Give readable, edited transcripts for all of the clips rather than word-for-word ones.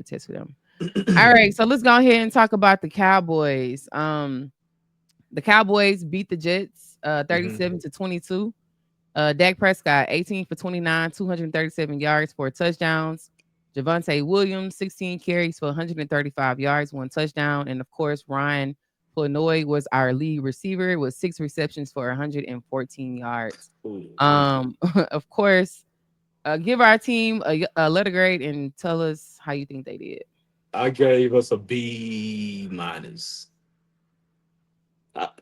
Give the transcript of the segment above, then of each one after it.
a test for them. All right, so let's go ahead and talk about the Cowboys. The Cowboys beat the Jets 37-22. Dak Prescott, 18 for 29, 237 yards, 4 touchdowns. Javonte Williams, 16 carries for 135 yards, 1 touchdown. And of course, Ryan Flournoy was our lead receiver with 6 receptions for 114 yards. Of course, give our team a letter grade and tell us how you think they did. I gave us a B minus.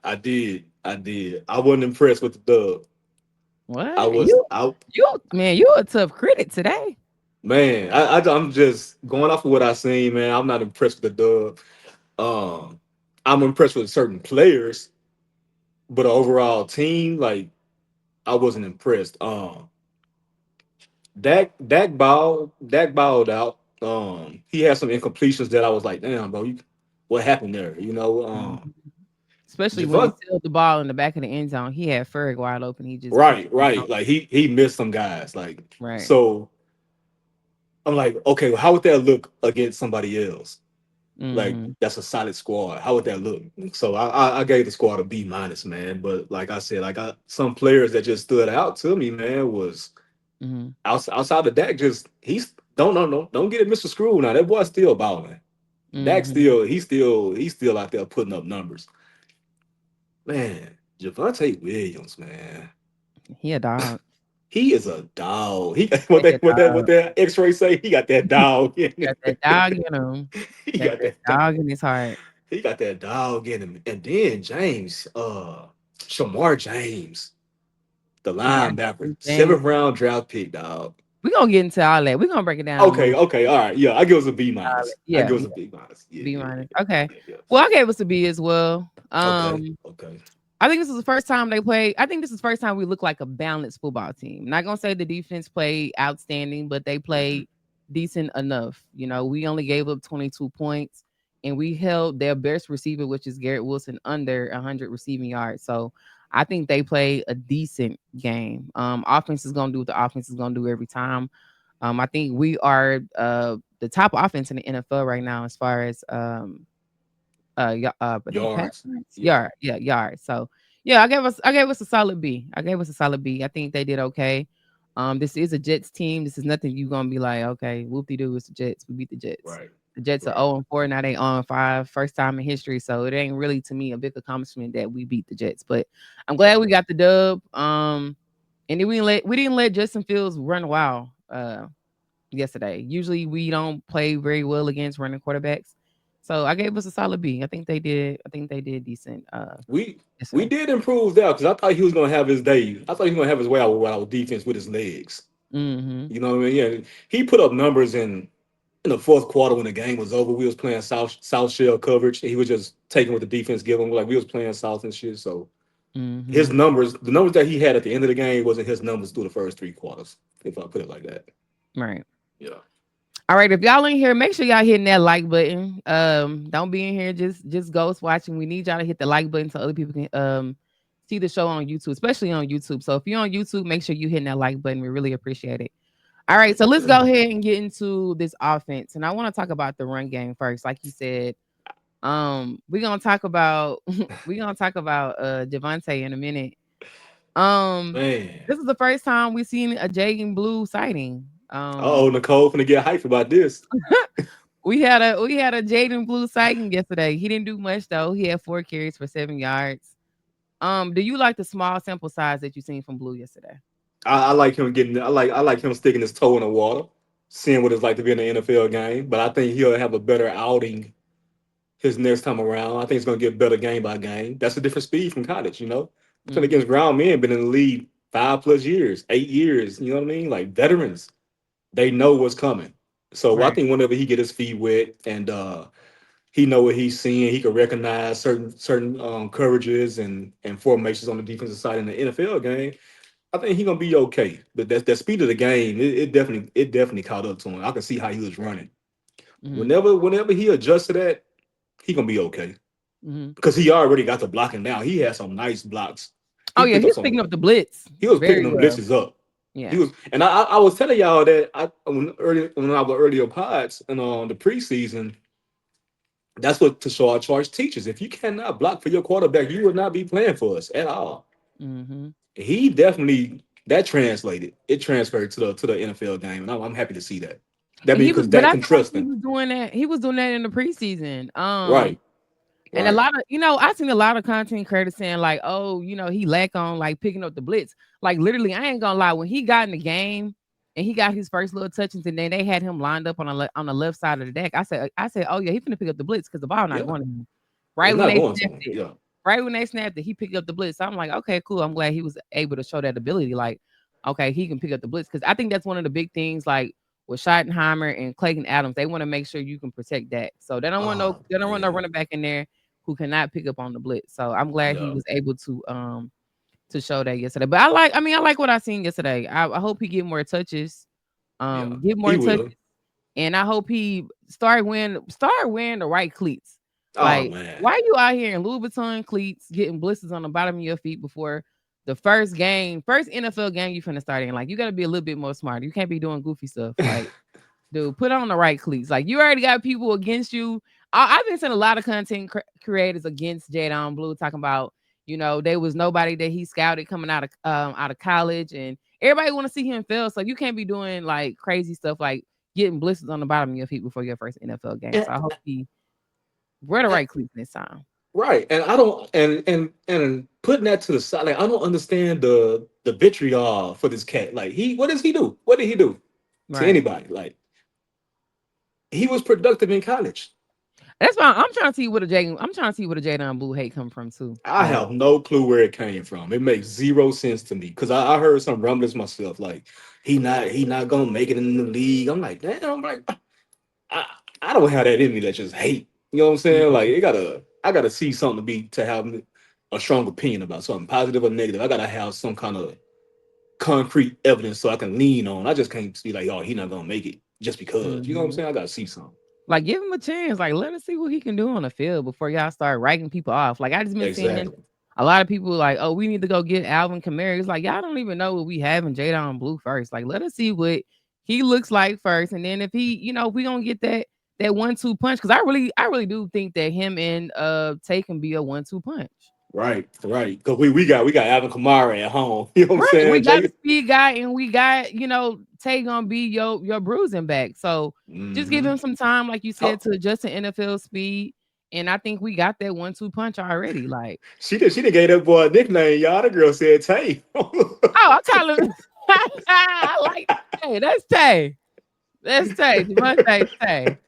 I did. I did. I wasn't impressed with the dub. I What was you out. you man, you a tough critic today. Man, I'm just going off of what I seen, man. I'm not impressed with the dub. I'm impressed with certain players, but the overall team, like, I wasn't impressed. Dak balled out. He had some incompletions that I was like, damn, bro, what happened there? Mhm. Especially when he Javon, sealed the ball in the back of the end zone. He had Ferg wide open. He just couldn't right, get out. right. Like he missed some guys. Like Right. so, I'm like, okay, well, how would that look against somebody else? Like Mhm. that's a solid squad. How would that look? So I gave the squad a B minus, man. But like I said, like some players that just stood out to me, man, was Mhm. outside of Dak. Just he's don't get it, Mr. Screw. Now that boy's still balling. Dak Mhm. he's still out there putting up numbers. Man, Javante Williams, man. He a dog. He is a dog. He He a what dog. that X-ray say? He got that dog in Got him. that dog in him. He Got got that that dog. dog in his heart. He got that dog in him. And then James, Shamar James, the Shamar linebacker, James. seventh round draft pick, dog. We gonna get into all that. We gonna break it down in a Okay, little okay, all right. Yeah, I give us a B solid. minus. I Yeah, give us yeah. a B minus. Yeah, B yeah, minus. yeah, Okay. yeah, yeah. Well, I gave us a B as well. Okay, okay. I think this is the first time they played. I think this is the first time we look like a balanced football team. Not gonna say the defense played outstanding, but they Mhm. played decent enough. We only gave up 22 points, and we held their best receiver, which is Garrett Wilson, under 100 receiving yards. So I think they played a decent game. Offense is gonna do what the offense is gonna do every time. I think we are the top offense in the NFL right now as far as I think pass Yards. yards? Yeah. Yards. So yeah, I gave us a solid B. I gave us a solid B. I think they did okay. This is a Jets team. This is nothing you gonna be like, okay, whoop de doo, it's the Jets. We beat the Jets. Right. The Jets are Right. 0-4 now. They 0-5, first time in history. So it ain't really to me a big accomplishment that we beat the Jets. But I'm Yeah. glad we got the dub. And then we didn't let Justin Fields run wild yesterday. Usually we don't play very well against running quarterbacks. So I gave us a solid B. I think they did decent We yesterday. did improve there because I thought he was gonna have his day. I thought he was gonna have his way out with our defense with his legs. Mhm. You know what I mean? Yeah, he put up numbers in the fourth quarter when the game was over. We was playing south shell coverage. He was just taking what the defense gave him. Like we was playing south and shit. So his Mhm. numbers, the numbers that he had at the end of the game, wasn't his numbers through the first three quarters. If I put it like that. Right. Yeah. All right, if y'all in here, make sure y'all hitting that like button. Don't be in here just ghost watching. We need y'all to hit the like button so other people can see the show on YouTube, especially on YouTube. So if you're on YouTube, make sure you hitting that like button. We really appreciate it. All right, so let's go ahead and get into this offense. And I want to talk about the run game first. Like you said, we're gonna talk about Javante in a minute. Um, Man. this is the first time we've seen a Jaden Blue sighting. Oh, Nicole finna get hyped about this. We had a Jaden Blue sighting yesterday. He didn't do much though. He had 4 carries for 7 yards. Do you like the small sample size that you seen from Blue yesterday? I like him getting. I like him sticking his toe in the water, seeing what it's like to be in an NFL game. But I think he'll have a better outing his next time around. I think it's going to get better game by game. That's a different speed from college, you know. Playing Mm-hmm. against ground men, been in the league 5+ years, 8 years. You know what I mean? Like veterans, they know what's coming. So I Right. think whenever he get his feet wet and he know what he's seeing, he can recognize certain coverages and formations on the defensive side in the NFL game. I think he gonna be okay. But that speed of the game, it definitely caught up to him. I can see how he was running. Mm-hmm. Whenever he adjusts to that, he gonna be okay Mm-hmm. because he already got the blocking down. He had some nice blocks. Oh He yeah, picked up he's some. picking up the blitz He was picking very them well. blitzes up. He Yeah. was, and I was telling y'all that when I was earlier pods and on the preseason, that's what Tashard Charge teaches. If you cannot block for your quarterback, you will not be playing for us at all. Mm-hmm. He definitely that translated. It transferred to the NFL game, and I'm happy to see that. That And means he was, because but Dak I can feel like trust he him. was doing that. He was doing that in the preseason. Right, And a right. lot of, I seen a lot of content creators saying like, oh, he lack on like picking up the blitz. Like literally, I ain't gonna lie, when he got in the game and he got his first little touches, and then they had him lined up on the left side of the deck. I said, oh yeah, he finna pick up the blitz because the ball not Yeah, going to him. it's Right when not they going to snapped him. it, Yeah, right when they snapped it, he picked up the blitz. So I'm like, okay, cool. I'm glad he was able to show that ability. Like, okay, he can pick up the blitz because I think that's one of the big things. Like with Schottenheimer and Clayton Adams, they want to make sure you can protect that. So oh they don't want no man, running back in there who cannot pick up on the blitz. So I'm glad he yeah, was able to show that yesterday. But I like what I seen yesterday. I hope he get more touches. yeah. Get He more touches. will. And I hope he start wearing the right cleats. Oh Like, man, why you out here in Louis Vuitton cleats getting blisters on the bottom of your feet before the first NFL game you finna start in? Like, you gotta be a little bit more smart. You can't be doing goofy stuff. Like, dude, put on the right cleats. Like, you already got people against you. I've been seeing a lot of content creators against Jadon Blue talking about, there was nobody that he scouted coming out of college, and everybody want to see him fail. So you can't be doing like crazy stuff like getting blisters on the bottom of your feet before your first NFL game. and, So I hope he wear the and- right cleats this time. right. And I don't and putting that to the side. Like I don't understand the vitriol for this cat. Like what does he do? What did he do to Right. anybody? Like he was productive in college. That's why I'm trying to see what a Jaden. I'm trying to see what a Jadon Blue hate come from too. I Like, have no clue where it came from. It makes zero sense to me because I heard some rumblings myself. Like he not gonna make it in the league. I'm like, damn. I'm like, I I don't have that in me that just hate. You know what I'm saying? Like mhm, I gotta see something to have a strong opinion about something, positive or negative. I gotta have some kind of concrete evidence so I can lean on. I just can't be like, oh, he not gonna make it just because. You know what I'm mhm. saying? I gotta see something. Like, give him a chance. Like, let us see what he can do on the field before y'all start writing people off. Like, I just been seeing Exactly. a lot of people like, oh, we need to go get Alvin Kamara. It's like, y'all don't even know what we have in Jadon Blue first. Like, let us see what he looks like first. And then if he, if we gonna get that 1-2 punch, because I really do think that him and Tay can be a 1-2 punch. Right, right. Because we got Alvin Kamara at home. You know what I'm Right. We saying, got a Jay? speed guy and we got, Tay gonna be your bruising back. So just give Mm-hmm. him some time, like you said, Oh, to adjust to NFL speed. And I think we got that 1-2 punch already. Like, she did gave that boy a nickname, y'all. The girl said Tay. oh, I call him I like Tay. That's Tay. That's Tay. Devontae Tay.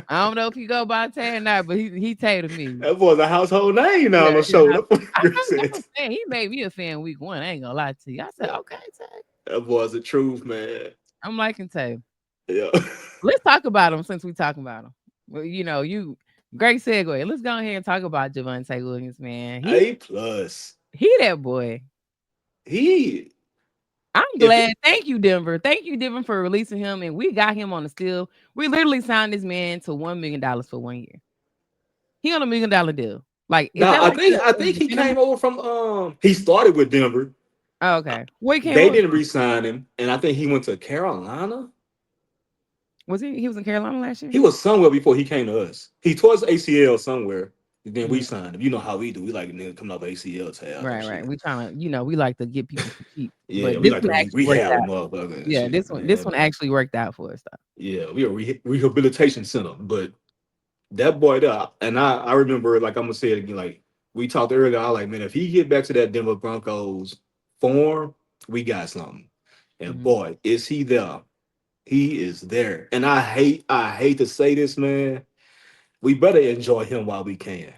I don't know if he go by Tay or not, but he Tay to me. That boy's a household name now Yeah, on the yeah. show. That's what the I girl know said. that's a fan. He made me a fan week one. I ain't gonna lie to you. I said, okay, Tay. That boy's the truth, man. I'm liking Tay. Yeah. Let's talk about him since we talking about him. Well, you great segue. Let's go ahead and talk about Javonte Williams, man. He A plus. he that boy. He I'm if it, glad. Thank you, Denver. Thank you, Denver, for releasing him. And we got him on the steal. We literally signed this man to $1 million for 1 year. He on $1 million deal. Like, is now that like I a think he definitive? came over from he started with Denver. Oh, Uh, okay. Where he came They over didn't from? re-sign him, and I think he went to Carolina. Was he was in Carolina last year? He was somewhere before he came to us. He tore his ACL somewhere. Then we Mm, signed him. You know how we do. We like nigga coming off ACL tabs and right, right. shit. We trying to, we like to get people for cheap. Yeah, But we this like to one actually worked rehab a out. motherfucker and Yeah, shit, this man. one actually worked out for us though. Yeah, we a rehabilitation center. But that boy there, and I remember, like I'm gonna say it again, like we talked earlier, I like, man, if he get back to that Denver Broncos form, we got something. And Mhm. boy, is he there. He is there. And I hate to say this, man. We better enjoy him while we can.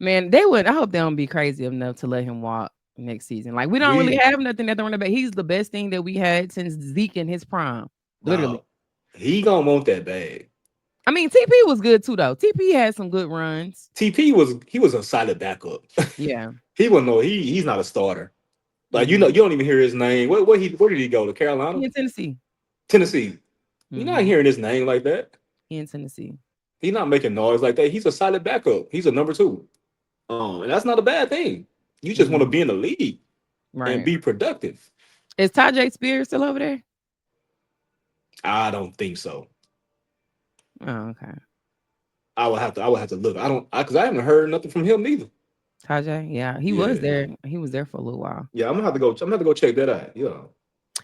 Man, they would. I hope they don't be crazy enough to let him walk next season. Like, we don't really We have nothing at the running back. He's the best thing that we had since Zeke in his prime. Literally. Dog, he gonna want that bag. I mean, TP was good too, though. TP had some good runs. TP was a solid backup. Yeah. He was no he's not a starter. Like you Hmm. don't even hear his name. Where did he go to He Carolina, in Tennessee. Tennessee? You're not Hmm. hearing his name like that. He in Tennessee. He's not making noise like that. He's a solid backup. He's a number two. And that's not a bad thing. You just want to Hmm. be in the league and Right. be productive. Is Tajay Spears still over there? I don't think so. Oh, okay. I would have to look. I don't because I haven't heard nothing from him neither. Tajay, yeah, he was Yeah. there. He was there for a little while. Yeah, I'm gonna have to go. I'm gonna have to go check that out. Yeah,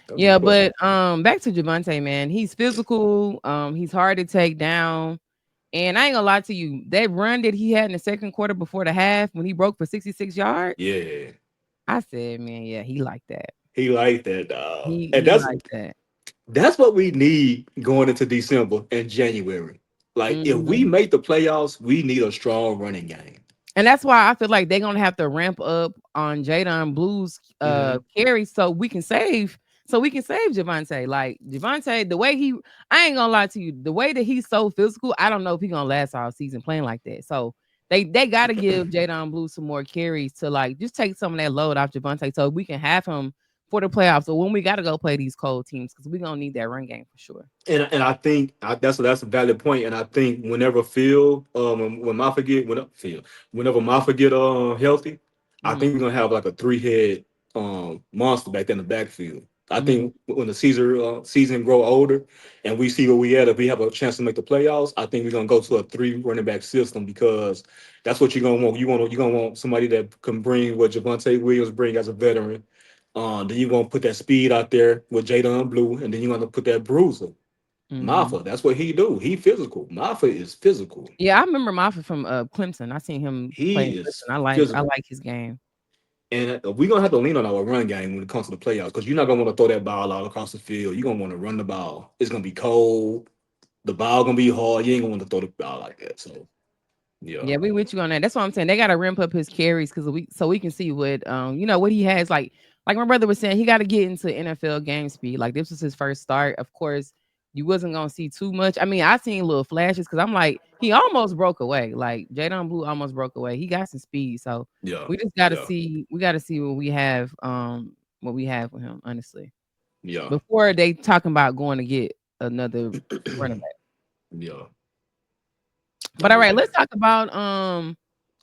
that's a Yeah, good question. but back to Javante, man. He's physical. He's hard to take down. And I ain't gonna lie to you, that run that he had in the second quarter before the half when he broke for 66 yards, Yeah, I said, man, yeah, he like that. he liked that dog, and He like that. that's what we need going into December and January. Like if we Mhm. make the playoffs, we need a strong running game. And that's why I feel like they're gonna have to ramp up on Jadon Blue's Hmm. carry so we can save Javante. Like Javante, the way he I ain't gonna lie to you, the way that he's so physical, I don't know if he's gonna last all season playing like that. So they gotta give Jadon Blue some more carries to like just take some of that load off Javante so we can have him for the playoffs. So when we gotta go play these cold teams, because we're gonna need that run game for sure. And I think that's a valid point. And I think whenever Phil, when Maffa get whenever Maffa get healthy, I Mhm. think we're gonna have like a three head monster back in the backfield. I Mhm. think when the season grow older and we see where we at, if we have a chance to make the playoffs, I think we're gonna go to a three running back system because that's what you're gonna want. You're gonna want somebody that can bring what Javante Williams bring as a veteran. Then you're gonna put that speed out there with Jadon Blue, and then you're gonna put that bruiser. Mhm. Mafa, that's what he do. He physical. Mafa is physical. Yeah, I remember Moffitt from Clemson. I seen him play in He Clemson. is I physical. like his game. And we're gonna have to lean on our run game when it comes to the playoffs because you're not gonna want to throw that ball out across the field. You're gonna want to run the ball. It's gonna be cold. The ball gonna be hard. You ain't gonna want to throw the ball like that. So yeah, Yeah, we with you on that. That's what I'm saying. They gotta ramp up his carries because we can see what what he has. Like my brother was saying, he got to get into NFL game speed. Like this was his first start. Of course, you wasn't gonna see too much. I mean, I seen little flashes because I'm like, he almost broke away. Like Jadon Blue almost broke away. He got some speed, so yeah, we just gotta yeah, see. We gotta see what we have with him. Honestly, yeah, before they talking about going to get another running back. yeah. But I'm all with right, that.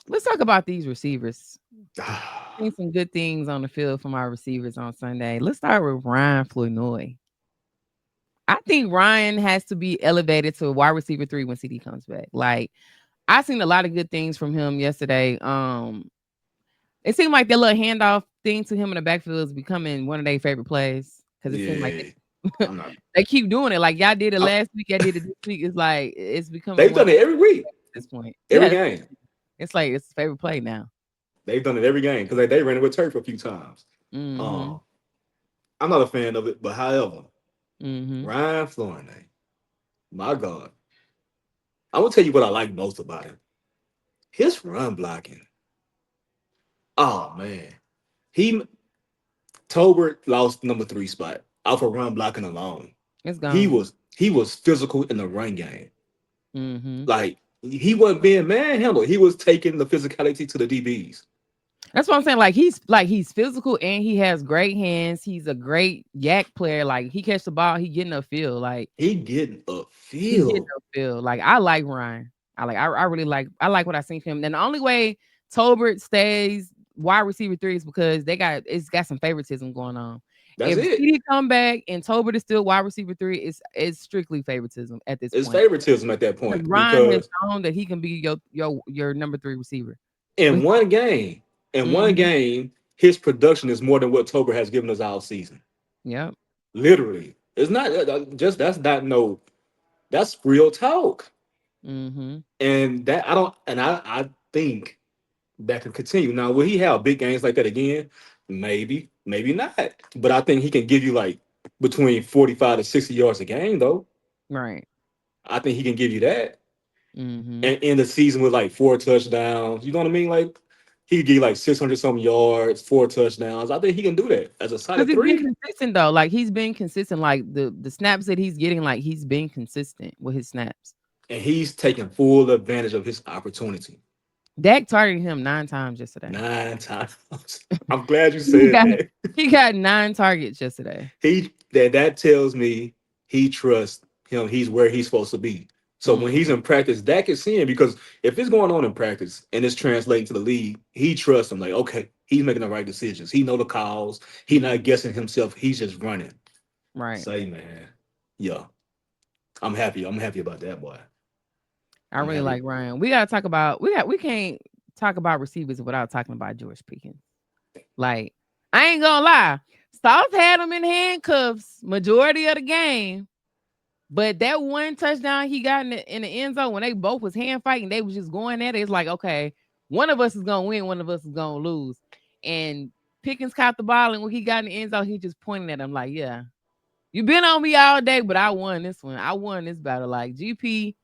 let's talk about these receivers. Ah, Seen some good things on the field from our receivers on Sunday. Let's start with Ryan Flournoy. I think Ryan has to be elevated to wide receiver 3 when CD comes back. Like I seen a lot of good things from him yesterday. It seemed like that little handoff thing to him in the backfield is becoming one of their favorite plays because it seemed like yeah. I'm not. they keep doing it. Like y'all did it I, last week, y'all did it this week. It's like it's becoming they've one done it every week, at this point. every Yeah, game. it's like it's favorite play now. They've done it every game because they ran it with Turf a few times. Mhm. Um, I'm not a fan of it, but however, Mhm. Ryan Flournoy, my God, I'm gonna tell you what I like most about him. His run blocking. Oh man, he Tolbert lost number 3 spot off of run blocking alone. It's He gone. was he was physical in the run game. Mhm. Like he wasn't being manhandled. He was taking the physicality to the DBs. That's what I'm saying. Like he's physical and he has great hands. He's a great yak player. Like he catch the ball, he getting upfield. Like He getting he getting upfield. upfield. Like I like Ryan. I really like what I seen from him. And the only way Tolbert stays wide receiver 3 is because it's got some favoritism going on. That's If it. CD come back and Tolbert is still wide receiver 3, it's strictly favoritism at this It's point. favoritism at that Because point Ryan has because shown that he can be your number 3 receiver. in But one game, in one mhm. game, his production is more than what Tolbert has given us all season. Yep. Literally, it's not just that's not no that's real talk, Mhm. and that I don't and I think that can continue. Now, will he have big games like that again? Maybe, maybe not. But I think he can give you like between 45 to 60 yards a game, though. Right. I think he can give you that Mhm. and end the season with like 4 touchdowns. You know what I mean? Like he could give you like 600 some yards, 4 touchdowns. I think he can do that as a Because solid he's been three. consistent though. Like he's been consistent. Like the snaps that he's getting, like he's been consistent with his snaps. And he's taking full advantage of his opportunity. Dak targeted him 9 times yesterday. 9 times. I'm glad you He said got that. he got 9 targets yesterday. That tells me he trusts him. He's where he's supposed to be. So when he's Mhm. in practice, Dak is seeing because if it's going on in practice and it's translating to the league, he trusts him. Like, okay, he's making the right decisions. He know the calls. He not guessing himself. He's just running. Right. Say, man, yeah, I'm happy. I'm happy about that boy. I I'm really happy. like Ryan. We gotta talk about we can't talk about receivers without talking about George Pickens. Like, I ain't gonna lie. Sauce had him in handcuffs majority of the game. But that one touchdown he got in the end zone when they both was hand fighting, they was just going at it. It's like, okay, one of us is gonna win, one of us is gonna lose. And Pickens caught the ball, and when he got in the end zone, he just pointed at him like, yeah, you been on me all day, but I won this one. I won this battle. Like GP,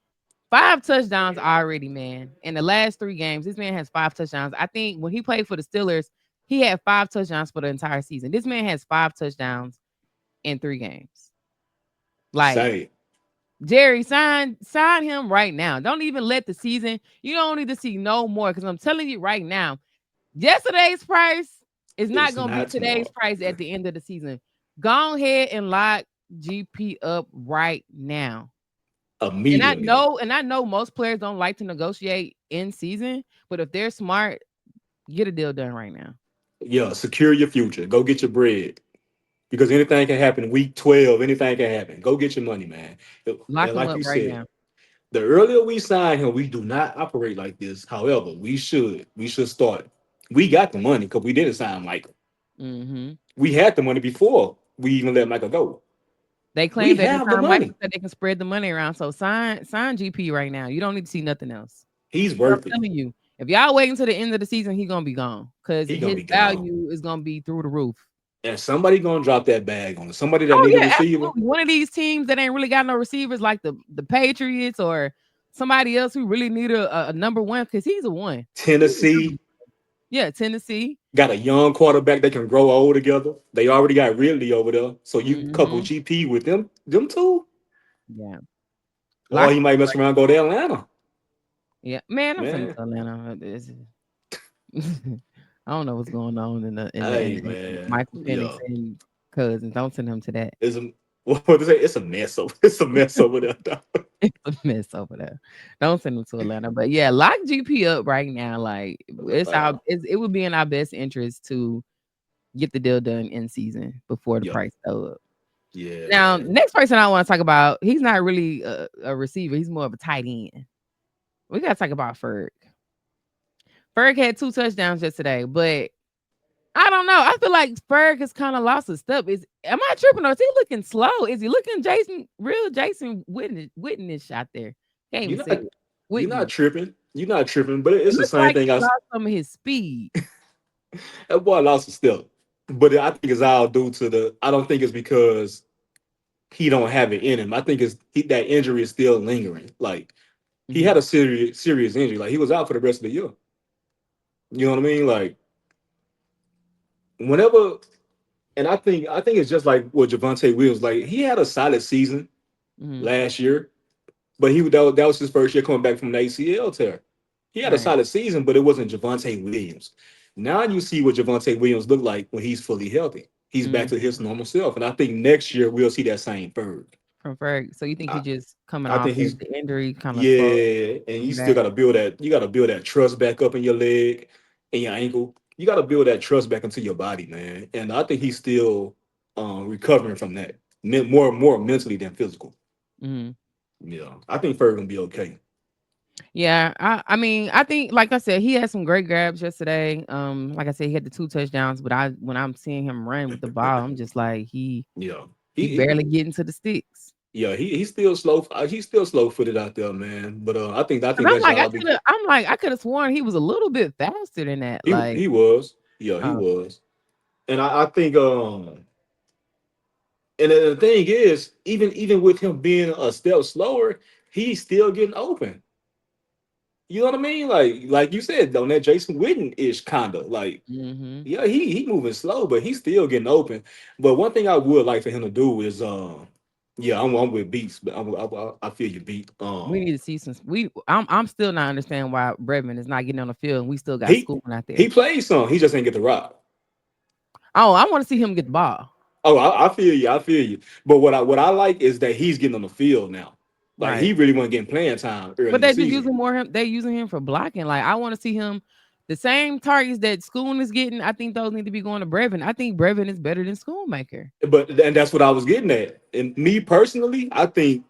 5 touchdowns already, man. In the last 3 games, this man has 5 touchdowns. I think when he played for the Steelers, he had 5 touchdowns for the entire season. This man has 5 touchdowns in 3 games. Like, Say, Jerry, sign him right now. Don't even let the season. You don't need to see no more because I'm telling you right now, yesterday's price is not it's gonna be not today's tomorrow. price at the end of the season. Go ahead and lock GP up right now. Immediately. And I know most players don't like to negotiate in season, but if they're smart, get a deal done right now. Yeah, secure your future. Go get your bread. Because anything can happen. Week 12, anything can happen. Go get your money, man. Lock And them like up you right said, now. the earlier we sign him, we do not operate like this. However, we should. We should start. We got the money because we didn't sign Michael. Hmm. We had the money before we even let Michael go. They We claim that they have the signed Michael money. so they can spread the money around. So sign GP right now. You don't need to see nothing else. He's But I'm worth it. telling you, if y'all wait until the end of the season, he's gonna be gone because He gonna his be gone. value is gonna be through the roof. And somebody gonna drop that bag on it. Somebody that Oh need a yeah, receiver. absolutely. One of these teams that ain't really got no receivers, like the Patriots or somebody else who really need a number one because he's a one. He's a number one. Tennessee Yeah, Tennessee. got a young quarterback they can grow old together. They already got Ridley over there. So you couple Hmm. GP with them two, Yeah, or lock he him might up mess right around and now. go to Atlanta. Yeah, man, I'm sending Man. to Atlanta. I don't know what's going on Hey in man. Michael Penix Yeah. and cousins. Don't send him to that. It's a what to say? It's a mess over. It's a mess over there. Dog. It's a mess over there. Don't send him to Atlanta. But yeah, lock GP up right now. Like Atlanta. it would be in our best interest to get the deal done in season before the Yeah. price go up. Yeah, Now, man. next person I want to talk about, he's not really a receiver. He's more of a tight end. We got to talk about Ferg. Ferg had 2 touchdowns yesterday, but I don't know. I feel like Ferg has kind of lost his step. Am I tripping or is he looking slow? Is he looking Jason Witness out there? Can't even You're say not it. you're not Whitney. tripping. You're not tripping, but It it's the looks same like thing. he lost some of his speed. That boy lost a step. But I think it's all due to the I don't think it's because he don't have it in him. I think that injury is still lingering. Like he Mhm, had a serious injury. Like he was out for the rest of the year. You know what I mean? Like whenever and I think it's just like what Javante Williams, like he had a solid season mhm, last year, but that was his first year coming back from the ACL tear. He had a right. solid season, but it wasn't Javante Williams. Now you see what Javante Williams looked like when he's fully healthy. He's back to Mhm. his normal self, and I think next year we'll see that same Ferg. From Ferg. So you think he I, just coming I off think of he's the injury, kind of slow yeah, and you getting still back? gotta build that. You gotta build that trust back up in your leg and your ankle. You gotta build that trust back into your body, man. And I think he's still recovering from that, more mentally than physical. Mhm. Yeah, I think Ferg gonna be okay. Yeah, I mean, I think like I said, he had some great grabs yesterday. Like I said, he had the 2 touchdowns, but I when I'm seeing him run with the ball, I'm just like Yeah, he barely getting to the sticks. yeah he's still slow. He's still slow footed out there, man. But I think Cause that's all. I could have sworn he was a little bit faster than that. Like, He was, yeah, he oh, was, and I think and the thing is, even with him being a step slower, he's still getting open. You know what I mean? Like you said, on that Jason Witten ish kind of like, mm-hmm. yeah, he moving slow, but he's still getting open. But one thing I would like for him to do is, yeah, I'm with Beats, but I feel you beat. We need to see some. I'm still not understanding why Bredman is not getting on the field, and we still got He schooling out he there. plays some. He just ain't get the rock. Oh, I want to see him get the ball. Oh, I feel you. I feel you. But what I like is that he's getting on the field now. Like Right. he really wasn't getting playing time early But in the they're just season. using more him they're using him for blocking. Like, I wanna see him the same targets that Schoon is getting, I think those need to be going to Brevin. I think Brevin is better than Schoonmaker. But and that's what I was getting at. And me personally, I think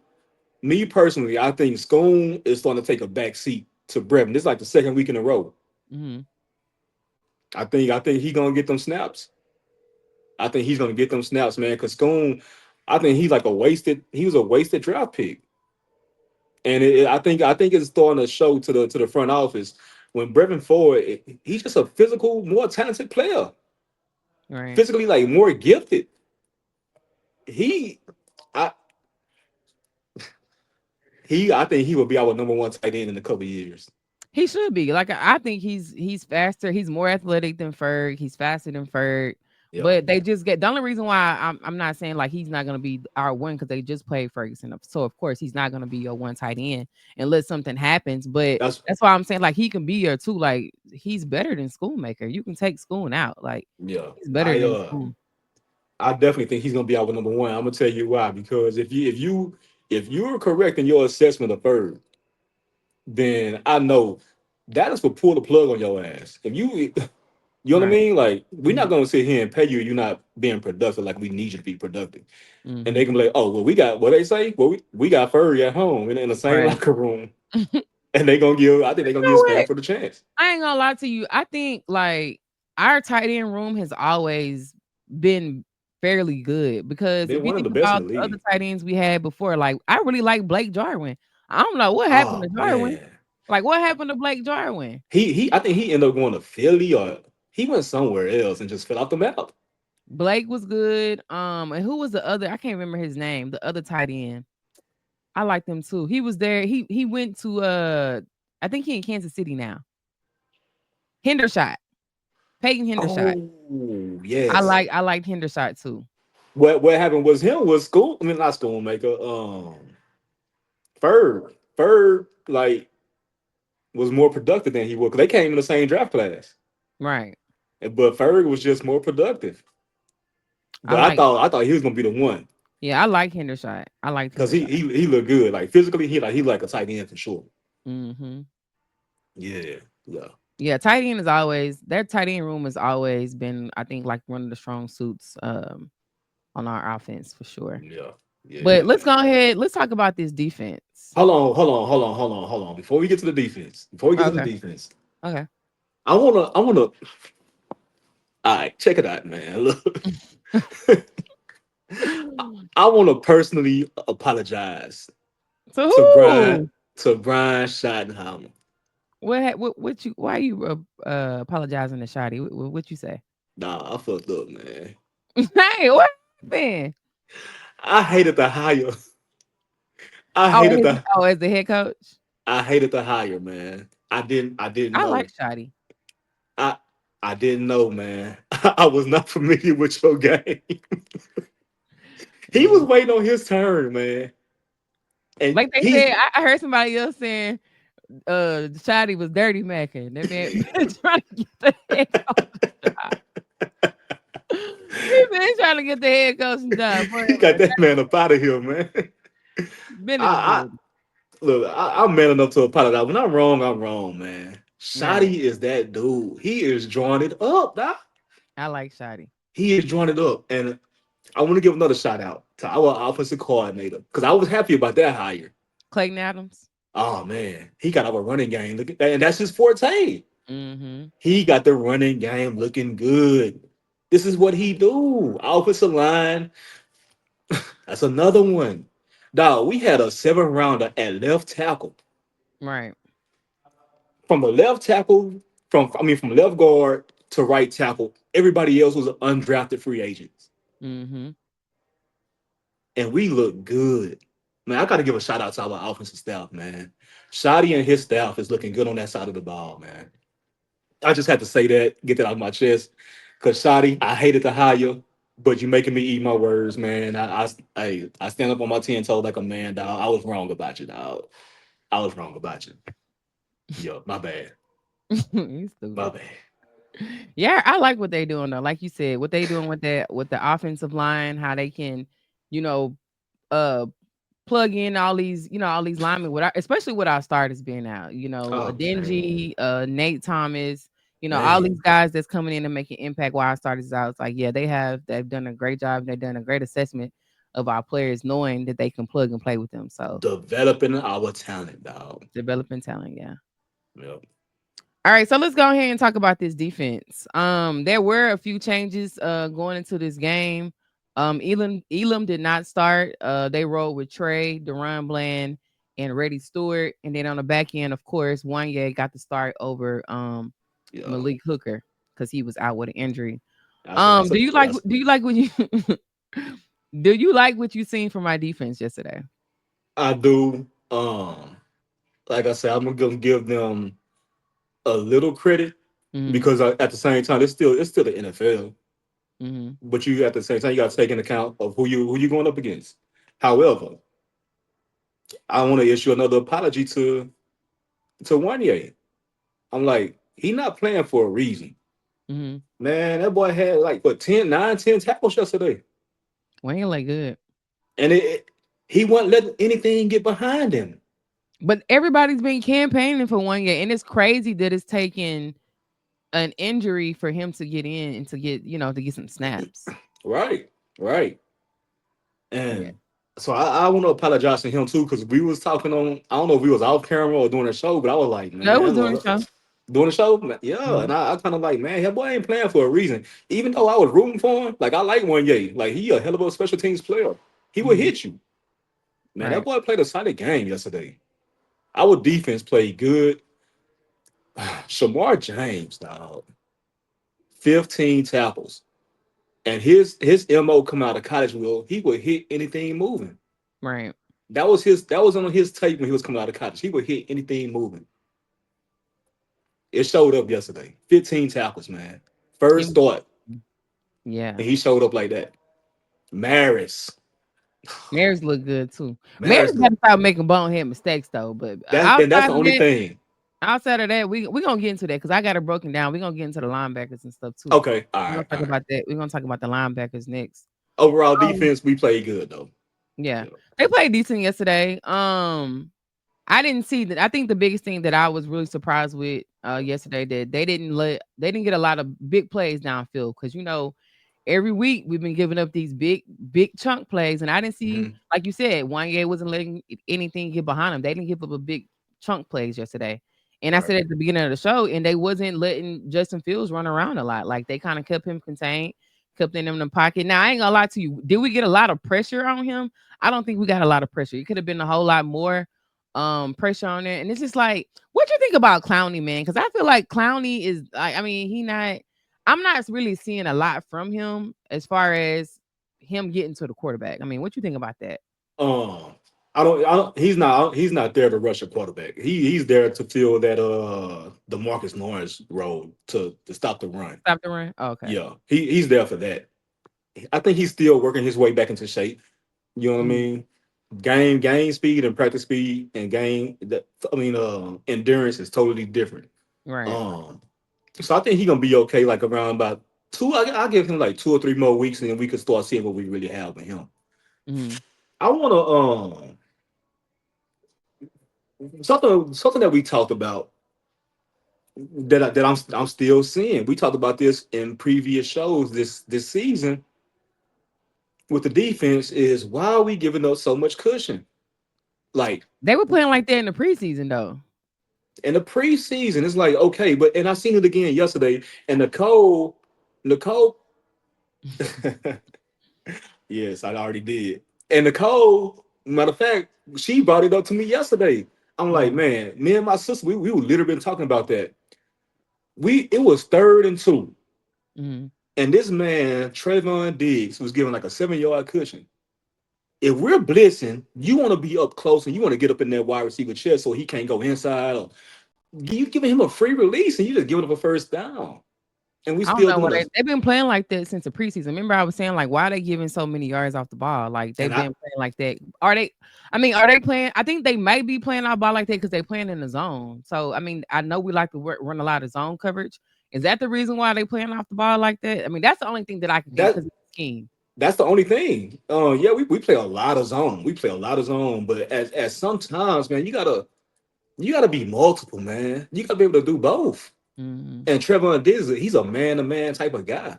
Scone is starting to take a back seat to Brevin. This is like the second week in a row. Mhm. I think he gonna get them snaps. I think he's gonna get them snaps, man. Cause Scone, I think he was a wasted draft pick. And I think it's starting to show to the front office when Brevin Ford, he's just a physical, more talented player, Right. physically like more gifted. He, I, I think he will be our number one tight end in a couple of years. He should be. Like, I think he's faster. He's more athletic than Ferg. He's faster than Ferg. Yeah, But they just get the only reason why I'm not saying like he's not gonna be our one because they just played Ferguson. So of course he's not gonna be your one tight end unless something happens. But that's that's why I'm saying like he can be your two. Like he's better than Schoonmaker. You can take Schoon out. Like yeah. he's better I than uh, Schoon. I definitely think he's gonna be our number one. I'm gonna tell you why. Because if you're correct in your assessment of Ferg, then I know that is for pull the plug on your ass. If you You know what I Right. mean? Like, we're not Mm-hmm. gonna sit here and pay you. You're not being productive. Like, we need you to be productive. And Mm-hmm. they can be like, "Oh, well, we got what they say. Well, we got Furry at home in the same Right. locker room." And they gonna give. I think they You gonna know give what? Spafford a chance. I ain't gonna lie to you. I think like our tight end room has always been fairly good because Been if you one of think the best in about the the other league. tight ends we had before, like I really like Blake Jarwin. I don't know what happened to Oh Jarwin. man, Like what happened to Blake Jarwin? he. I think he ended up going to Philly or he went somewhere else and just fell off the map. Blake was good. And who was the other? I can't remember his name. The other tight end. I liked him too. He was there. He went to I think he in Kansas City now. Hendershot. Peyton Hendershot. Oh yes. I liked Hendershot too. What happened was him was school. I mean, not schoolmaker. Ferg like was more productive than he was because they came in the same draft class. Right. But Ferg was just more productive. I But I like thought I thought he was gonna be the one Yeah, I like Hendershot. I liked because he Hendershot. he he looked good. Like physically, he like a tight end for sure. Mhm. Yeah, yeah, Yeah, tight end is always their tight end room has always been, I think, like one of the strong suits on our offense for sure. yeah, But yeah, let's go man. ahead. Let's talk about this defense. Hold on. Before we get to the defense, Okay. Okay. I wanna. All right, check it out, man. Look, I want to personally apologize So to Brian who? to Brian Schottenheimer. What you why you apologizing to Shotty? What you say? Nah, I fucked up, man. Hey, what happened? I hated the hire. I Oh, hated the as the head coach. I hated the hire, man. I didn't I like know. Shotty. I I didn't know, man. I was not familiar with your game. He was Yeah. waiting on his turn, man. And Like they he's said, I heard somebody else saying Shotty was dirty macking. That man been trying to get the head coach job. He been trying to get the head coaching job he got forever. that man up out of here, man. Been in the I, I building. look, I'm man enough to apologize. When I'm wrong, man. Right. Shotty is that dude. He is drawing it up, doc. I like Shotty. He is drawing it up. And I want to give another shout out to our offensive coordinator because I was happy about that hire. Clayton Adams. Oh man, he got our running game. Look at that, and that's his forte. Mm-hmm. He got the running game looking good. This is what he do. Offensive line. That's another one. Dog, we had a 7th rounder at left tackle. Right. From the left tackle, from left guard to right tackle, everybody else was undrafted free agents. Mm-hmm. And we look good. Man, I gotta give a shout out to our offensive staff, man. Shotty and his staff is looking good on that side of the ball, man. I just had to say that, get that out of my chest. Cause Shotty, I hated to hire, but you making me eat my words, man. I stand up on my 10 toes like a man, dog. I was wrong about you, dog. I was wrong about you. Yo, my bad. You My stupid. bad. Yeah, I like what they doing though. Like you said, what they doing with the offensive line, how they can, you know, uh plug in all these, all these linemen with especially with our starters being out, Oh man, Dingy, Nate Thomas, all man, these guys that's coming in and making impact while our starters is out. It's like, yeah, they've done a great job. They've done a great assessment of our players, knowing that they can plug and play with them. So developing our talent, dog. developing talent, yeah. Yep. All right, so let's go ahead and talk about this defense. There were a few changes going into this game. Elam did not start. They rolled with Trey, Deron Bland, and Reddy Stewart. And then on the back end, of course, Wanye got the start over Yeah. Malik Hooker because he was out with an injury. That's a Do you like that's what you do you like what you seen from my defense yesterday? I do. Like I said, I'm gonna give them a little credit Mm-hmm. because at the same time, it's still the NFL. Mm-hmm. But you at the same time, you got to take into account of who you going up against. However, I want to issue another apology to Wanye. I'm like, he not playing for a reason. Mm-hmm. Man, that boy had like what 10 tackles yesterday. Wayne like good. And he wasn't letting anything get behind him. But everybody's been campaigning for one year, and it's crazy that it's taken an injury for him to get in and to get some snaps. Right, right. Yeah, And so I want to apologize to him too, because we was talking on, I don't know if we was off camera or doing a show, but I was like, no, it was man, doing the show. doing the show, man, yeah. Mhm, And I kind of like, man, that boy ain't playing for a reason. Even though I was rooting for him, like I like Wanye, like he a hell of a special teams player. He would mhm, hit you. Man, that right. boy played a solid game yesterday. Our defense played good. Shamar James, dog, 15 tackles. And his MO come out of college, will he would hit anything moving. Right. That was on his tape when he was coming out of college. He would hit anything moving. It showed up yesterday. 15 tackles, man. It First was, thought, yeah. and he showed up like that. Maris. Maris looked good too. Maris Maris got look. to start making bonehead mistakes though. But That's the only thing. outside of that, we gonna get into that because I got it broken down. We're gonna get into the linebackers and stuff too. Okay. All We're gonna right. All talk right. about that. We're gonna talk about the linebackers next. Overall Um, defense, we played good though. yeah, Yeah. they played decent yesterday. I didn't see that. I think the biggest thing that I was really surprised with yesterday that they didn't get a lot of big plays downfield because every week we've been giving up these big chunk plays, and I didn't see, Mhm. like you said, Wanye wasn't letting anything get behind him. They didn't give up a big chunk plays yesterday. And I Right. said at the beginning of the show, and they wasn't letting Justin Fields run around a lot. Like they kind of kept him contained, kept him in the pocket. Now I ain't gonna lie to you. Did we get a lot of pressure on him? I don't think we got a lot of pressure. It could have been a whole lot more pressure on it. And it's just like, what you think about Clowney, man? Because I feel like Clowney is like, I mean, I'm not really seeing a lot from him as far as him getting to the quarterback. I mean, what you think about that? Um, he's not there to rush a quarterback. He's there to fill that the Marcus Lawrence role to stop the run. Stop the run? Oh, okay. Yeah, he's there for that. I think he's still working his way back into shape. You know what I Mhm. mean? Game speed and practice speed and game that I mean endurance is totally different. Right. Um, so I think he's gonna be okay. Like around about two, I'll give him like 2 or 3 more weeks, and then we could start seeing what we really have with him. Mhm. I want to something that we talked about that I'm still seeing. We talked about this in previous shows this season with the defense is why are we giving up so much cushion? Like They were playing like that in the preseason though. in the preseason, it's like okay, but and I seen it again yesterday. And Nicole, yes, I already did. And Nicole, matter of fact, she brought it up to me yesterday. I'm like, Mhm. man, me and my sister, we were literally been talking about that. It was 3rd and 2. Mhm. And this man, Trayvon Diggs, was given like a 7-yard cushion. If we're blitzing, you want to be up close and you want to get up in that wide receiver chest so he can't go inside. Or you giving him a free release and you just giving him a first down. And we I don't still know doing what this. they've been playing like that since the preseason. Remember, I was saying like, why are they giving so many yards off the ball? Like they've And been playing like that. Are they? I mean, are they playing? I think they might be playing our ball like that because they playing in the zone. So I mean, I know we like to run a lot of zone coverage. Is that the reason why they playing off the ball like that? I mean, that's the only thing that I can think that because it's a scheme. That's the only thing. Yeah, we play a lot of zone. We play a lot of zone, but at sometimes, man, you gotta be multiple, man. You gotta be able to do both. Mhm. And Trevon Diggs, he's a man to man type of guy.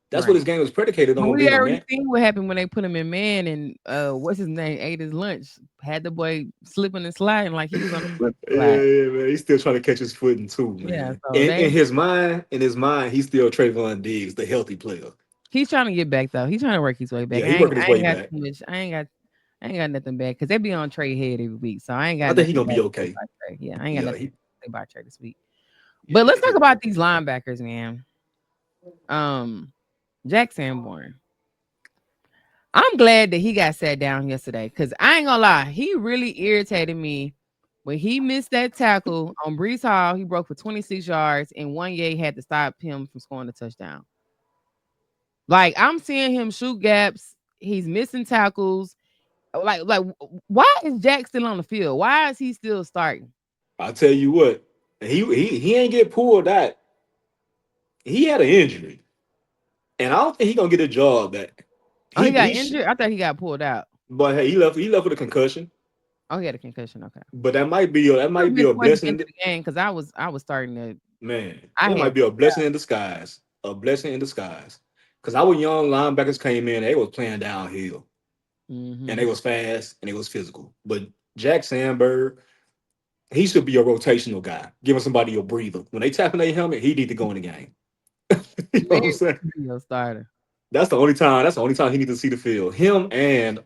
That's what his Right. game was predicated But on, we being a already man. seen what happened when they put him in man and what's his name ate his lunch, had the boy slipping and sliding like he was on a Yeah, slip slide. yeah, man. He's still trying to catch his footing too, Yeah, man. so In they his mind, he's still Trayvon Diggs, the healthy player. he's trying to get back though. He's trying to work his way back. Yeah, he working his I ain't way got back. too much. I ain't got nothing back because they be on trade head every week. So I ain't I got think he nothing gonna back be to say okay. about trade. Yeah, I ain't got Yeah, nothing to say about trade this week. But yeah, let's talk about these linebackers, man. Um, Jack Sanborn. I'm glad that he got sat down yesterday because I ain't gonna lie, he really irritated me when he missed that tackle on Brees Hall. He broke for 26 yards and one yay had to stop him from scoring a touchdown. Like I'm seeing him shoot gaps, he's missing tackles. Why is Jack still on the field? Why is he still starting? I tell you what, he ain't get pulled out. He had an injury, and I don't think he gonna get a job back. Oh, he got He sh- injured. I thought he got pulled out. but hey, he left with a concussion. Oh, he had a concussion. Okay, But that might be been a towards the end blessing, of the game because I was starting to. man. I It had might be a blessing in disguise. A blessing in disguise. Because our young linebackers came in, they was playing downhill, and hmm they was fast and they was physical. But Jack Sandberg, he should be a rotational guy, giving somebody a breather. When they tapping their helmet, he need to go in the game. You know Man, what I'm saying? he be your starter. That's the only time. That's the only time he needs to see the field. Him and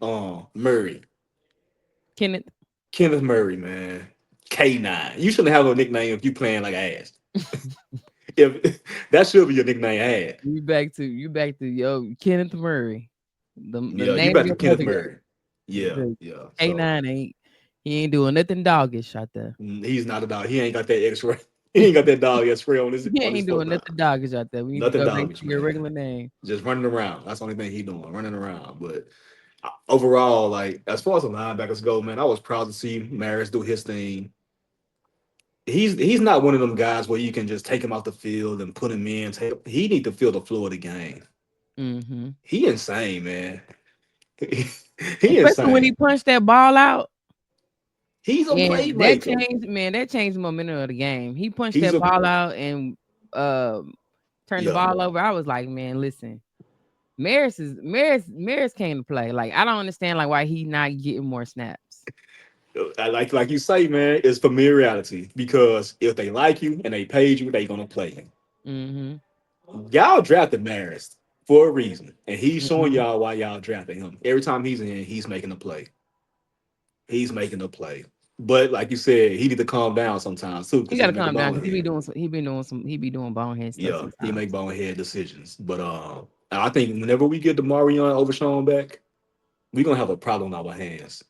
Murray, Kenneth. Kenneth Murray, man. K9. You shouldn't have a nickname if you playing like ass. If that should be your nickname, ad. You back to yo Kenneth Murray. The Yeah, you name of back your to Kenneth mother. Murray. Yeah, The yeah. So K9 ain't he ain't doing nothing doggish out there. he's not a dog. He ain't got that X-ray. He ain't got that dog X-ray on his He on his ain't doing profile. nothing doggish out there. We need to Nothing go back doggish, to your man. regular name. Just running around. That's the only thing he doing, running around. But overall, like as far as the linebackers go, man, I was proud to see Maris do his thing. He's not one of them guys where you can just take him out the field and put him in. He need to feel the flow of the game. hmm He insane, man. He Especially when he insane. punched that ball out. He's a And that playmaker. changed, man, that changed the momentum of the game. He punched He's that a ball out and turned the yeah. ball over. I was like, man, listen, Maris came to play. Like, I don't understand like why he not getting more snaps. Like you say, man, it's familiarity because if they like you and they paid you, they gonna play you. Mm-hmm. Y'all drafted Marist for a reason, and he's showing Mm-hmm. y'all why y'all drafted him. Every time he's in, he's making a play. He's making a play. But like you said, he need to calm down sometimes too He because gotta he make a calm down because bonehead. he be doing bonehead stuff Yeah, he make sometimes. bonehead decisions. But I think whenever we get the Marion Overshawn back, we're gonna have a problem on our hands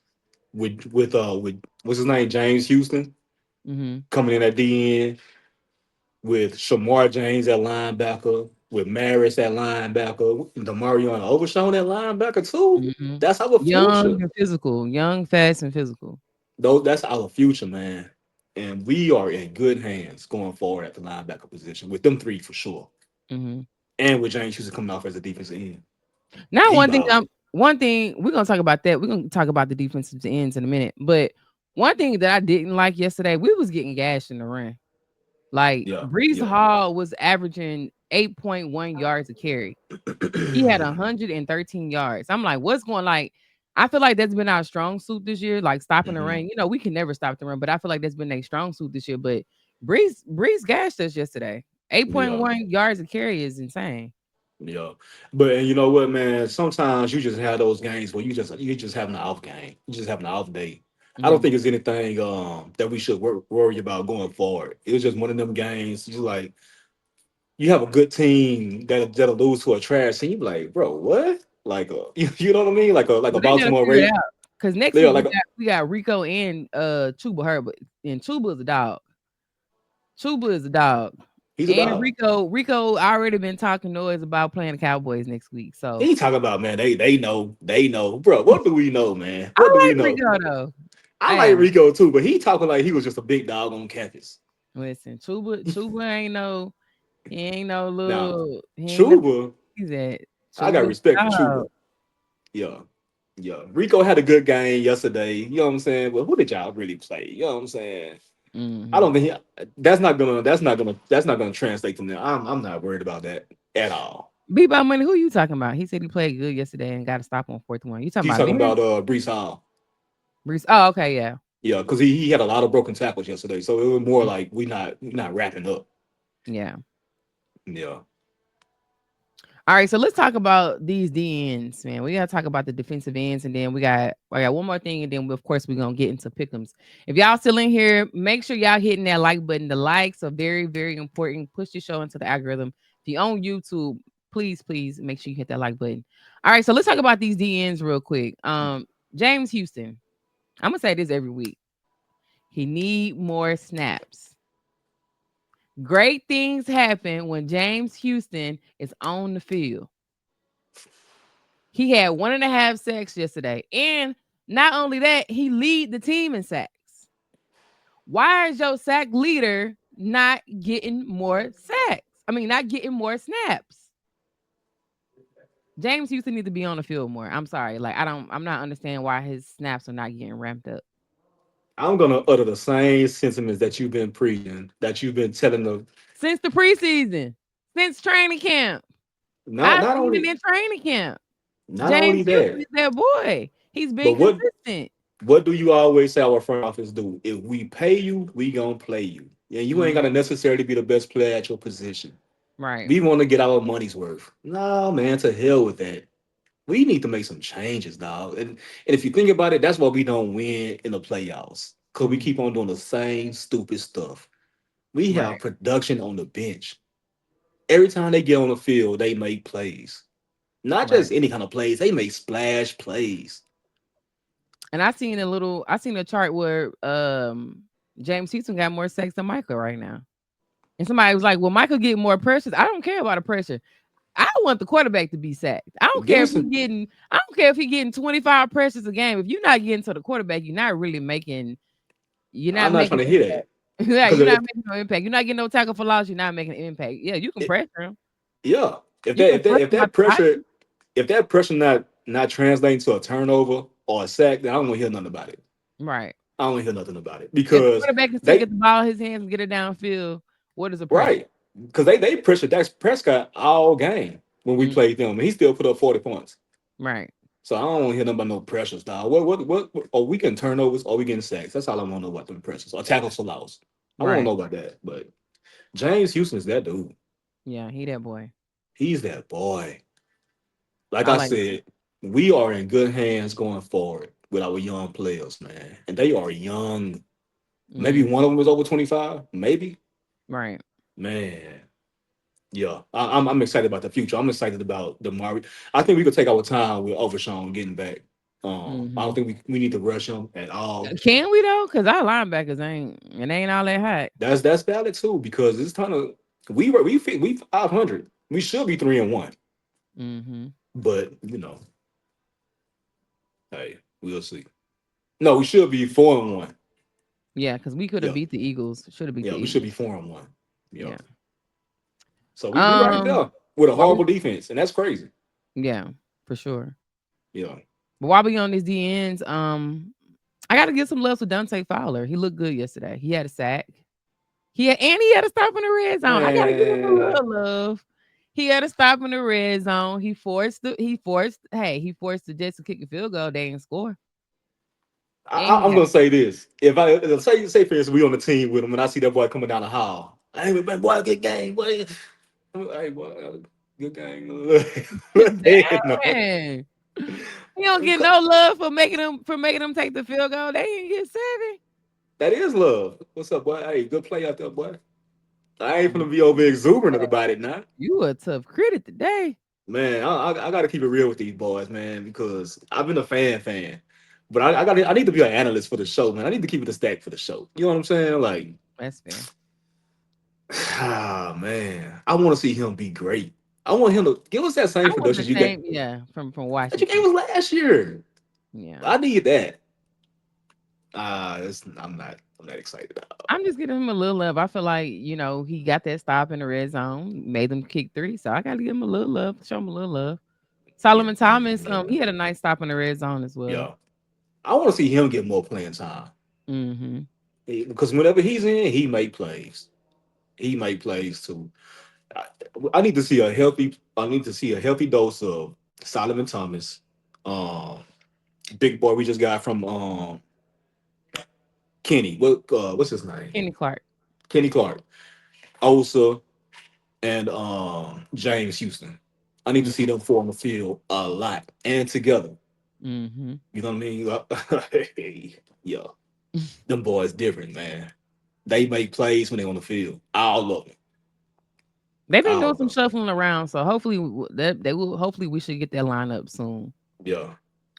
with what's his name, James Houston Mm-hmm. coming in at the end, with Shamar James at linebacker, with Maris at linebacker, Demarion Overshawn at linebacker too. Mm-hmm. That's our Young future. and physical, young, fast, and physical. Though that's our future, man. And we are in good hands going forward at the linebacker position with them three for sure. Mm-hmm. And with James Houston coming off as a defensive end. Now, He balling. one thing we're gonna talk about that. We're gonna talk about the defensive ends in a minute. But one thing that I didn't like yesterday, we was getting gashed in the run. Like Yeah, Brees yeah. Hall was averaging 8.1 yards a carry. He had 113 yards. I'm like, what's going like? I feel like that's been our strong suit this year, like stopping the hmm run. You know, we can never stop the run, but I feel like that's been a strong suit this year. But Brees gashed us yesterday. Yeah, 8.1 yards a carry is insane. yeah. But and you know what, man? Sometimes you just have those games where you just having an off game. You just having an off day. I don't Mhm. think it's anything that we should worry about going forward. It was just one of them games. You like you have a good team that'll lose to a trash team. You be like, bro, what? Like you know what I mean? Like a But they gotta Baltimore figure it Ravens. out. Cause next Yeah, week like we got Rico and Chuba Herbert. And Chuba is a dog. Chuba is a dog. he's a And dog. Rico already been talking noise about playing the Cowboys next week. So He talking about, man. They know, bro. What do we know, man? What do I we like know? Rico though. I Hey, like Rico too, but he talking like he was just a big dog on campus. listen, Chuba he ain't no Now, little he ain't no Chuba, he's at I got Chuba respect for dog. Chuba. Yeah. Yeah. Rico had a good game yesterday. You know what I'm saying? But who did y'all really play? You know what I'm saying? I Mm-hmm. don't think that's not gonna translate to them. I'm not worried about that at all. Beat by money. Who you talking about? He said he played good yesterday and got to stop on fourth one. You talking He's about talking Leonard? about Brees Hall. Bruce? Oh, okay, yeah. Yeah, because he had a lot of broken tackles yesterday. So it was more like we not wrapping up. Yeah. Yeah. All right, so let's talk about these D ends, man. We gotta talk about the defensive ends, and then I got one more thing, and then of course we're gonna get into pick'ems. If y'all still in here, make sure y'all hitting that like button. The likes are very, very important. Push the show into the algorithm. If you on YouTube, please, please make sure you hit that like button. All right, so let's talk about these D ends real quick. James Houston. I'm gonna say this every week. He need more snaps. Great things happen when James Houston is on the field. He had 1.5 sacks yesterday. And not only that, he lead the team in sacks. Why is your sack leader not getting more sacks? I mean, not getting more snaps. James Houston need to be on the field more. I'm sorry. Like, I'm not understanding why his snaps are not getting ramped up. I'm gonna utter the same sentiments that you've been preaching, that you've been telling the Since the preseason, since training camp. not I've not seen it only in training camp. not only James Houston that, is their boy. He's been but consistent. what do you always say our front office do? If we pay you, we gonna play you. Yeah, you ain't Mhm. gotta necessarily be the best player at your position. Right. We want to get our money's worth. No, man, to hell with that. We need to make some changes, dog. And if you think about it, that's why we don't win in the playoffs. Cause we Mhm. keep on doing the same stupid stuff. We have Right. production on the bench. Every time they get on the field, they make plays. Not Right. just any kind of plays, they make splash plays. And I seen a chart where James Houston got more sacks than Michael right now. And somebody was like, well, Michael get more pressures. I don't care about the pressure. I want the quarterback to be sacked. Give me some. I don't care if he getting 25 pressures a game. If you're not getting to the quarterback, you're not I'm not trying making to an hear impact. that Yeah, because you're not making no impact. You're not getting no tackle for loss, you're not making an impact. Yeah, you can it, pressure him. yeah, You can pressure if him out that the pocket. pressure not translating to a turnover or a sack, then I don't want to hear nothing about it. Right. I don't want to hear nothing about it If the because quarterback can still they get the ball in his hands and get it downfield, what is the pressure? right because they pressured Dak Prescott all game when we Mm, played them, and he still put up 40 points. right. So I don't want to hear nothing about no pressures, dog. What? Are we getting turnovers? Or we getting sacks? That's all I want to know about them pressures or tackles for loss. I want to Right. know about that. But James Houston is that dude. Yeah, he that boy. He's that boy. Like I I like said, we are in good hands going forward with our young players, man. And they are young. Maybe mm, one of them is over 25. Maybe. right. Man. Yeah. I'm excited about the future. I'm excited about the Mari. I think we could take our time with Overshawn getting back. I don't Mhm. think we need to rush him at all. Can we though? Because our linebackers ain't all that hot. That's valid too, because it's kind of we 500. We should be 3-1. Mhm. But hey, we'll see. No, we should be 4-1. Yeah, because we could have Yeah. beat the Eagles. Should have beat Yeah, the we should Eagles. be 4-1. Yeah. Yeah. So we right Um. there with a While we, horrible defense, and that's crazy. yeah, for sure. Yeah. But while we on these DNs, I got to give some love to Dante Fowler. He looked good yesterday. He had a sack. He had a stop in the red zone. I got to give him a Man, little love. He had a stop in the red zone. He forced the Jets to kick a field goal. They didn't score, and he I'm got gonna say this. If say for instance we on the team with him and I see that boy coming down the hall, hey man, boy, good game, boy. Hey boy, good game. No. dang. He don't get no love for making them take the field goal. They didn't get 7. That is love. What's up, boy? Hey, good play out there, boy. I ain't gonna be over exuberant about it now. You a tough critic today. Man, I gotta keep it real with these boys, man, because I've been a fan, but I need to be an analyst for the show, man. I need to keep it a stack for the show. You know what I'm saying? Like, That's fair. ah, man, I want to see him be great. I want him to give us that I same want production the you got same, yeah, from that you gave Washington. us last year. Yeah. I need that. I'm not excited. I'm just giving him a little love. I feel like, he got that stop in the red zone, made them kick 3. So I gotta give him a little love, show him a little love. Yeah, Solomon Thomas, yeah, he had a nice stop in the red zone as well. yeah. I want to see him get more playing time. Mm-hmm. Because whenever he's in, he make plays. He make plays too. I, I need to see a healthy. I need to see a healthy dose of Solomon Thomas, um, big boy we just got from Kenny. What's his name? Kenny Clark. Kenny Clark, Osa, and James Houston. I need to see them four on the field a lot and together. Mm-hmm. You know what I mean? Yeah, them boys different, man. They make plays when they on the field. All of them. They've been All doing of some them. shuffling around, so hopefully that they will. Hopefully, we should get that lineup soon. Yeah.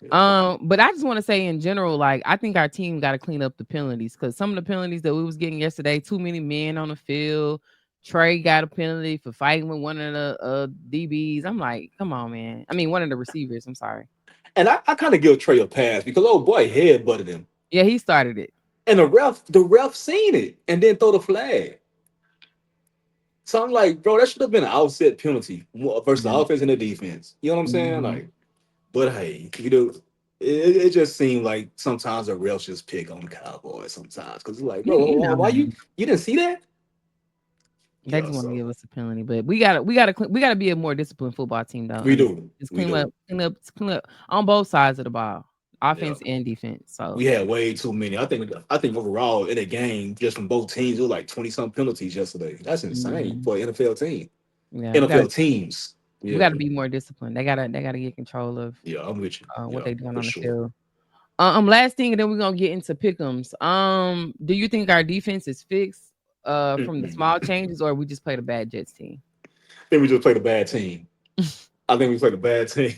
Yeah. But I just want to say in general, like I think our team got to clean up the penalties because some of the penalties that we was getting yesterday, too many men on the field. Trey got a penalty for fighting with one of the DBs. I'm like, come on, man. I mean, one of the receivers. I'm sorry. And I kind of give Trey a pass because oh boy, head butted him. Yeah, he started it. And the ref seen it and then throw the flag. So I'm like, bro, that should have been an outset penalty versus the Yeah. offense and the defense. You know what I'm saying? Mhm. Like, but hey, it just seemed like sometimes the refs just pick on the Cowboys sometimes because it's like, bro, You know, why you man. you didn't see that? They Yeah, just want to so give us a penalty, but we gotta be a more disciplined football team though, we and do, just we do. clean up on both sides of the ball, Yeah, offense and defense. So we had way too many. I think overall in a game, just from both teams, it was like 20 some penalties yesterday. That's insane mhm. for an NFL team. Yeah, NFL teams. we Yeah, gotta be more disciplined. They gotta get control of yeah, I'm with you. what Yeah, they doing for on the sure. field. Last thing, and then we're gonna get into pick'ems. Do you think our defense is fixed from the Mm-mm. small changes, or we just played a bad Jets team? I think we just played a bad team. I think we played a bad team.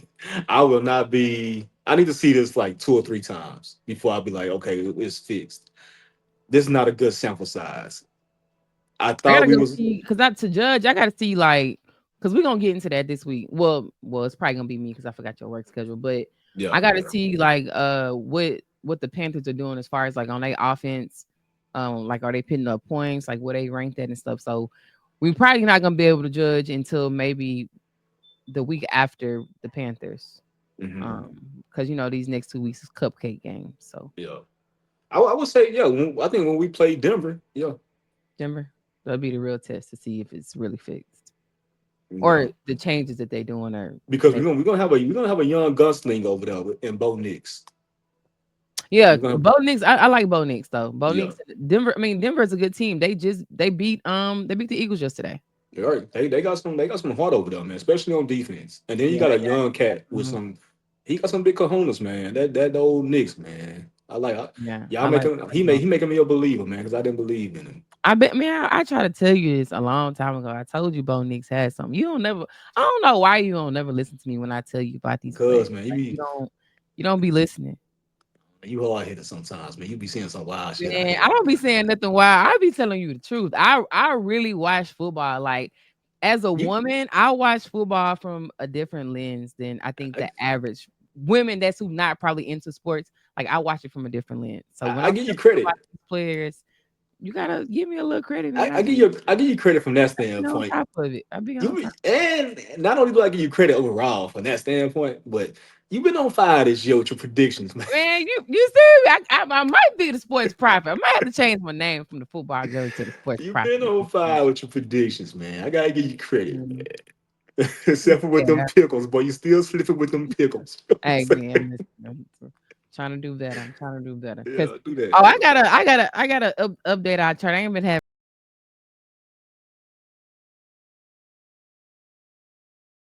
I will not be. I need to see this like 2 or 3 times before I'll be like, okay, it's fixed. This is not a good sample size. I I thought gotta we go was. see because not to judge. I gotta see like because we're gonna get into that this week. Well, it's probably gonna be me because I forgot your work schedule. But Yeah, I gotta yeah. see like what the Panthers are doing as far as like on their offense. Like are they putting up points? Like where they ranked that and stuff. So we probably not gonna be able to judge until maybe the week after the Panthers. Hmm. Because these next 2 weeks is cupcake games. So Yeah. I would say yeah. I think when we played Denver, yeah, Denver, that'll be the real test to see if it's really fixed yeah. or the changes that they doing are Because making. we're gonna have a young gunslinger over there in Bo Nix. Yeah, We're gonna have, Bo Nix. I like Bo Nix though. Bo yeah. Nix, Denver. I mean, Denver's a good team. They beat the Eagles yesterday. All right. They got some heart over there, man, especially on defense. And then you Yeah, got they a got. young cat with Mhm. some. He got some big cojones, man. That old Knicks, man. Yeah, Y'all I make like. him. I like He Bo. he making me a believer, man, because I didn't believe in him. I bet. Man, I tried to tell you this a long time ago. I told you Bo Nix had something. You don't never. I don't know why you don't never listen to me when I tell you about these players. Cause man, Like you don't. You don't be listening. you hard headed sometimes, man. You be seeing some wild shit out Man, I here, don't be man. saying nothing wild. I be telling you the truth. I really watch football. Like as a You, woman, I watch football from a different lens than I think I, the average women that's who not probably into sports. Like I watch it from a different lens. So when I I'm give you telling you about credit. these players, you gotta give me a little credit, man. I give you credit from that I be on standpoint. top of it. I be on You top. and not only do I give you credit overall from that standpoint, but you've been on fire this year with your predictions, man. Man, you see, I might be the sports prophet. I might have to change my name from the football girl to the sports You've prophet been at on this point. fire with your predictions, man. I gotta give you credit, Mhm. man. Except for with them Yeah. pickles, boy. You still slipping with them pickles. Hey man, listen, I'm trying to do better. I'm trying to do better. Cause Yeah, do that. oh, Yeah. I gotta update our chart. I ain't been having